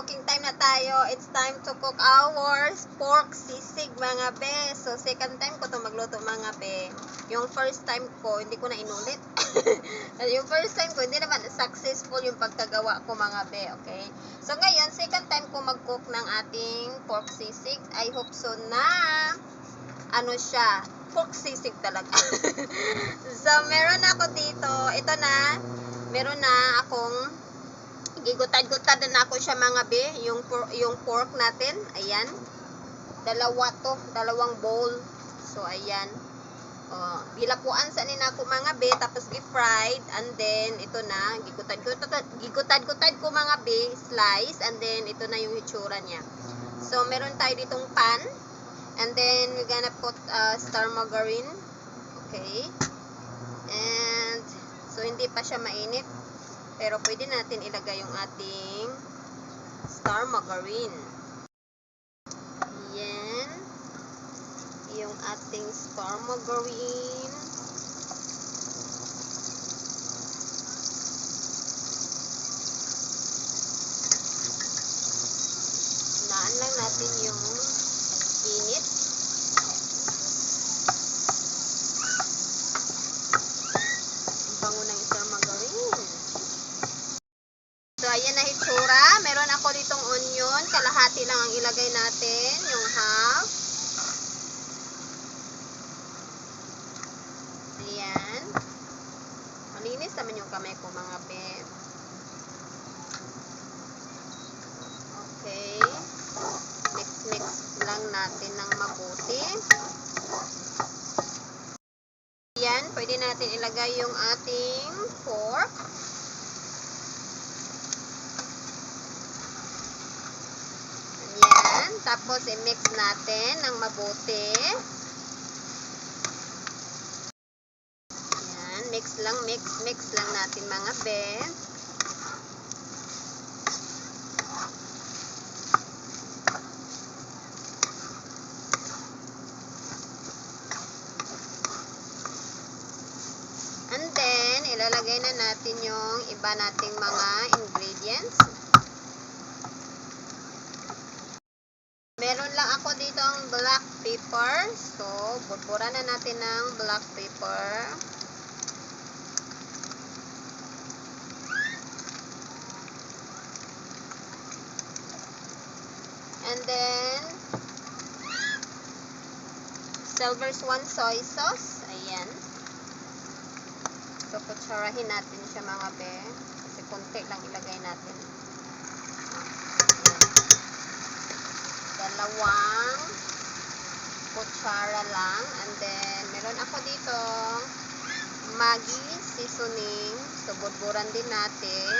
cooking time na tayo. It's time to cook our pork sisig mga be. So second time ko to magluto mga be. Yung first time ko, hindi ko na inulit. Yung first time ko, hindi naman successful yung pagkagawa ko mga be. Okay? So ngayon, second time ko mag-cook ng ating pork sisig. I hope so na ano siya, pork sisig talaga. So meron ako dito, ito na, meron na akong gigutad-gutad na ako siya mga be, yung pork natin, ayan. Dalawang bowl. So ayan. Gilapuan sa nina ako mga be, tapos gi-fried, and then ito na, gigutad-gutad ko mga be, slice, and then ito na yung hitsura niya. So meron tayo ditong pan, and then we're gonna put star margarine. Okay. And so hindi pa siya mainit. Pero pwede natin ilagay yung ating star margarine. Yan. Yung ating star margarine. Naan lang natin yung init. Ang bango ng star margarine. So, ayan na hitsura. Meron ako ditong onion. Kalahati lang ang ilagay natin. Yung half. Ayan. Malinis naman yung kamay ko mga pet. Okay. Mix lang natin ng mabuti. Ayan. Pwede natin ilagay yung ating pork. Tapos, i-mix natin ng mabuti. Ayan, mix lang natin mga be. And then, ilalagay na natin yung iba nating mga ingredients. Meron lang ako dito ang black pepper. So, burburan na natin ng black pepper. And then, Silver Swan soy sauce. Ayan. So, kutsarahin natin siya mga be. Kasi konti lang ilagay natin. Dalawang kutsara lang. And then, meron ako dito Maggi seasoning. So, burburan din natin.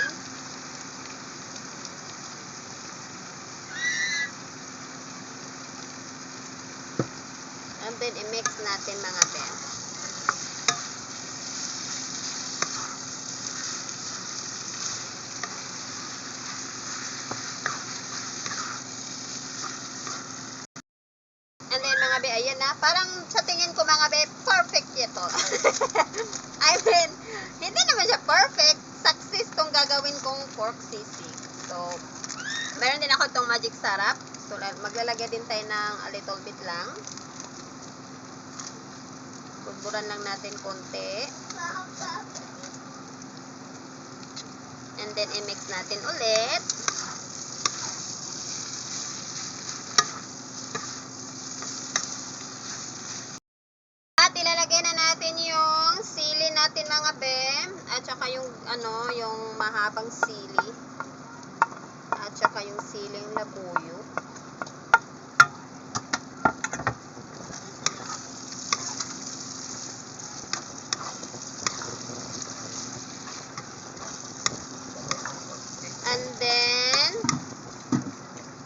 And then, i-mix natin mga ben. And then mga be, ayan na. Parang sa tingin ko mga be, perfect ito. I mean, hindi naman siya perfect. Success tong gagawin kong pork sisig. So, meron din ako itong magic sarap. So, maglalagay din tayo ng a little bit lang. Burburan lang natin konti. And then, i-mix natin ulit. Ilalagay na natin yung sili natin mga be, at saka yung yung mahabang sili, at saka yung siling labuyo. And then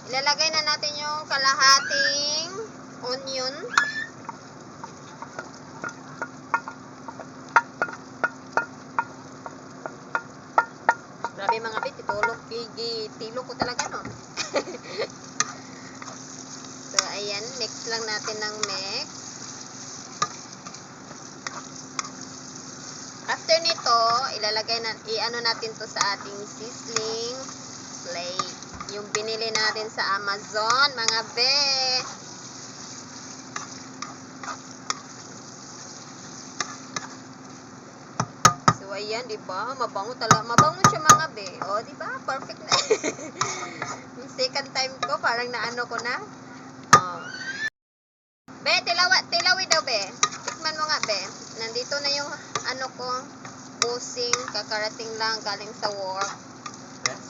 ilalagay na natin yung kalahating onion. Grabe mga bit, tilo ko talaga no. So ayan, mix lang natin ng mix. After nito, ilalagay na, i-ano natin to sa ating sizzling plate. Yung binili natin sa Amazon, mga be. So, ayan, diba? Mabango talaga. Mabango siya, mga be. O, diba? Perfect na. Yung second time ko, parang naano ko na. Oh. Be, tilawi daw, be. Tikman mo nga, be. Nandito na yung, ano ko, busing. Kakarating lang, galing sa work.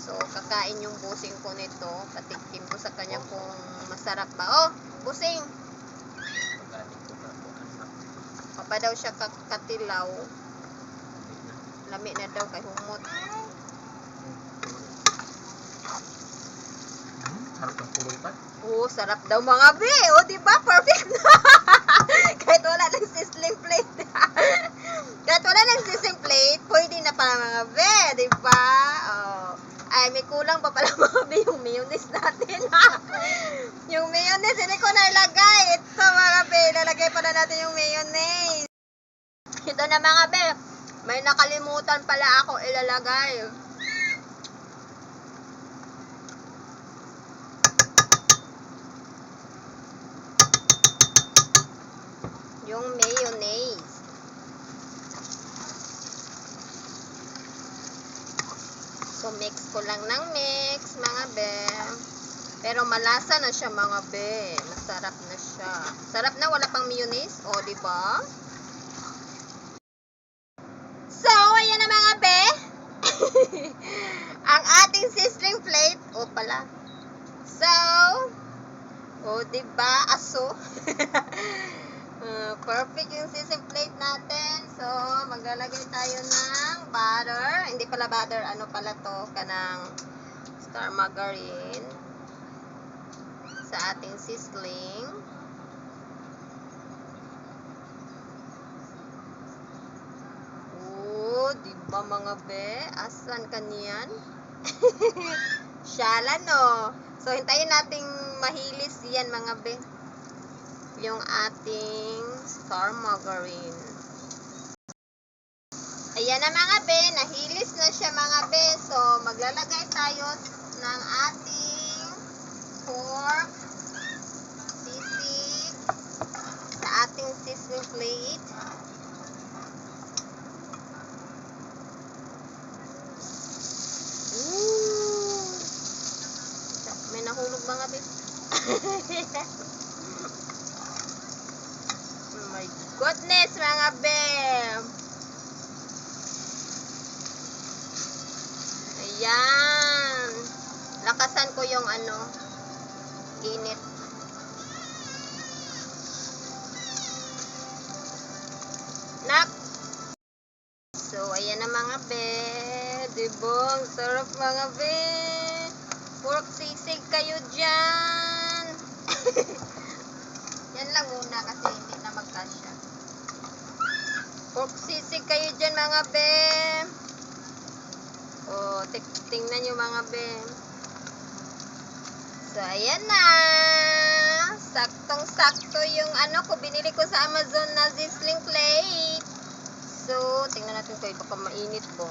So, kakain yung busing ko nito. Patikim ko sa kanya kung masarap ba. Oh, busing! Papa daw siya katilaw. Lami na daw kay humot. Harap ng pulo ito. Oh, sarap daw, mga be. Oh, diba? Perfect na. Kahit wala ng sizzling plate. Kahit wala ng sizzling plate, pwede na pala, mga be. Diba? Oh. Ay, may kulang pa pala, mga be, yung mayonnaise natin. Yung mayonnaise, hindi ko na ilagay. Ito, mga be, ilalagay pala natin yung mayonnaise. Ito na, mga be. May nakalimutan pala ako ilalagay. Yung mayonnaise. So, mix ko lang ng mix, mga be. Pero malasa na siya, mga be. Masarap na siya. Sarap na, wala pang mayonnaise. O, diba? So, ayan na, mga be. Ang ating sizzling plate. O, pala. So, o, diba? Aso. Perfect yung sizzling plate natin. So, maglalagay tayo ng butter. Hindi pala butter, ano pala to, kanang star margarine sa ating sizzling. Oh, diba, mga be? Asan kaniyan? Shala, no? So, hintayin nating mahilis yan, mga be. Yung ating star margarine. Ayan na, mga be, nahilis na siya, mga be. So, maglalagay tayo ng ating pork sisig sa ating sizzling plate. Ooh! May nahulog, mga be. Oh my goodness, mga be. Ayan. Lakasan ko yung ano, init. Nak. So, ayan na, mga be. Diba? Ang sarap, mga be. Pork sisig kayo dyan. Yan lang muna kasi hindi na magkasya. Pork sisig kayo dyan, mga be. O, tingnan nyo, mga be. So, ayan na. Saktong-sakto yung ano ko, binili ko sa Amazon na sizzling plate. So, tingnan natin kung baka mainit po.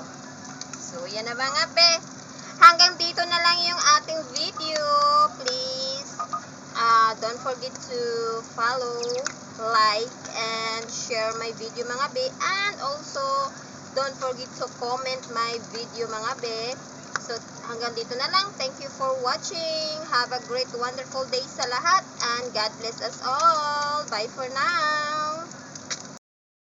So, yan na, mga be. Hanggang dito na lang yung ating video. Please, don't forget to follow, like, and share my video, mga be. And also, don't forget to comment my video, mga be. So, hanggang dito na lang. Thank you for watching. Have a great, wonderful day sa lahat. And God bless us all. Bye for now.